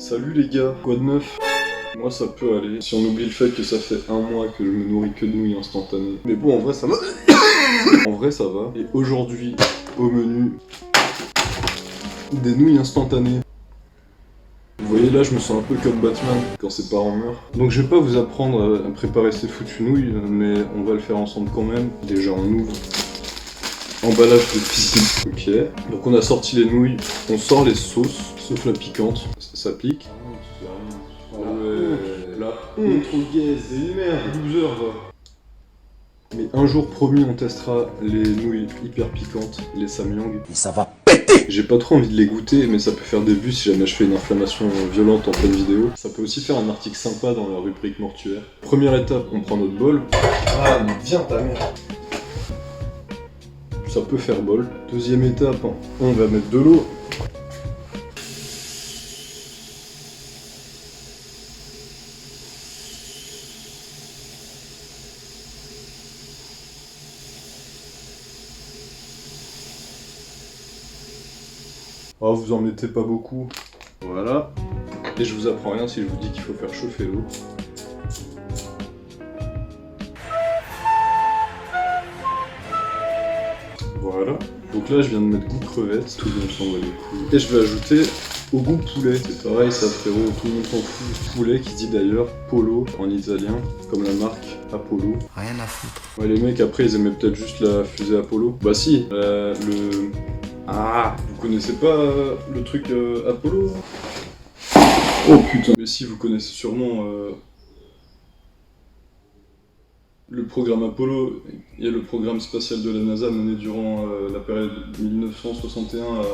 Salut les gars, quoi de neuf? Moi ça peut aller, si on oublie le fait que ça fait un mois que je me nourris que de nouilles instantanées. Mais bon, en vrai ça va. En vrai ça va. Et aujourd'hui, au menu, des nouilles instantanées. Vous voyez là, je me sens un peu comme Batman quand ses parents meurent. Donc je vais pas vous apprendre à préparer ces foutues nouilles, mais on va le faire ensemble quand même. Déjà on ouvre. Emballage de piscine. Ok. Donc on a sorti les nouilles, on sort les sauces, sauf la piquante. Ça pique. Ah ouais. La honte au gaze, c'est une merde. 12 heures va. Mais un jour promis, on testera les nouilles hyper piquantes, les samyang. Et ça va péter. J'ai pas trop envie de les goûter, mais ça peut faire des vues si jamais je fais une inflammation violente en pleine vidéo. Ça peut aussi faire un article sympa dans la rubrique mortuaire. Première étape, on prend notre bol. Ah, mais viens ta mère. Ça peut faire bol. Deuxième étape, on va mettre de l'eau. Oh, vous en mettez pas beaucoup. Voilà. Et je vous apprends rien si je vous dis qu'il faut faire chauffer l'eau. Voilà. Donc là, je viens de mettre goût crevette, tout le monde s'en va les couilles. Et je vais ajouter au goût poulet. C'est pareil, ça frérot, tout le monde s'en fout. Poulet qui dit d'ailleurs polo en italien, comme la marque Apollo. Rien à foutre. Ouais, les mecs après, ils aimaient peut-être juste la fusée Apollo. Bah si, Ah, vous connaissez pas le truc Apollo? Oh putain. Mais si, vous connaissez sûrement le programme Apollo. Il y a le programme spatial de la NASA mené durant la période 1961 à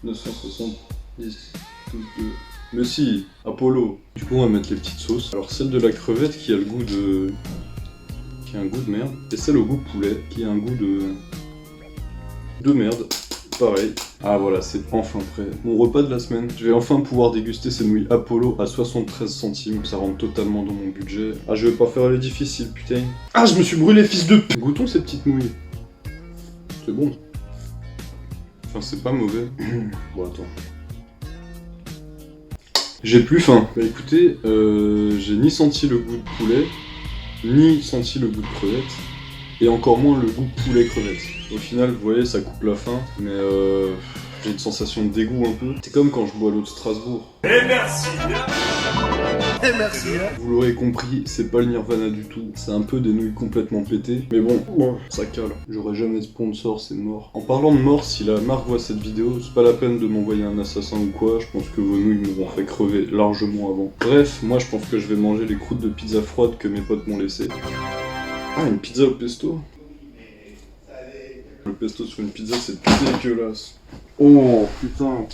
1970. Mais si, Apollo. Du coup, on va mettre les petites sauces. Alors, celle de la crevette qui a le goût de... qui a un goût de merde. Et celle au goût poulet qui a un goût de merde. Pareil. Ah voilà, c'est enfin prêt. Mon repas de la semaine. Je vais enfin pouvoir déguster ces nouilles Apollo à 73 centimes. Ça rentre totalement dans mon budget. Ah, je vais pas faire les difficiles, putain. Ah, je me suis brûlé, fils de p... Goûtons ces petites nouilles. C'est bon. Enfin, c'est pas mauvais. Bon, attends. J'ai plus faim. Bah écoutez, j'ai ni senti le goût de poulet, ni senti le goût de crevette. Et encore moins le goût poulet crevette. Au final, vous voyez, ça coupe la faim, mais j'ai une sensation de dégoût un peu. C'est comme quand je bois l'eau de Strasbourg. Et merci. Et merci. Vous l'aurez compris, c'est pas le Nirvana du tout. C'est un peu des nouilles complètement pétées. Mais bon, ça cale. J'aurai jamais de sponsor, c'est mort. En parlant de mort, si la marque voit cette vidéo, c'est pas la peine de m'envoyer un assassin ou quoi. Je pense que vos nouilles m'auront fait crever largement avant. Bref, moi je pense que je vais manger les croûtes de pizza froide que mes potes m'ont laissées. Ah, une pizza au pesto? Le pesto sur une pizza, c'est dégueulasse. Oh, putain.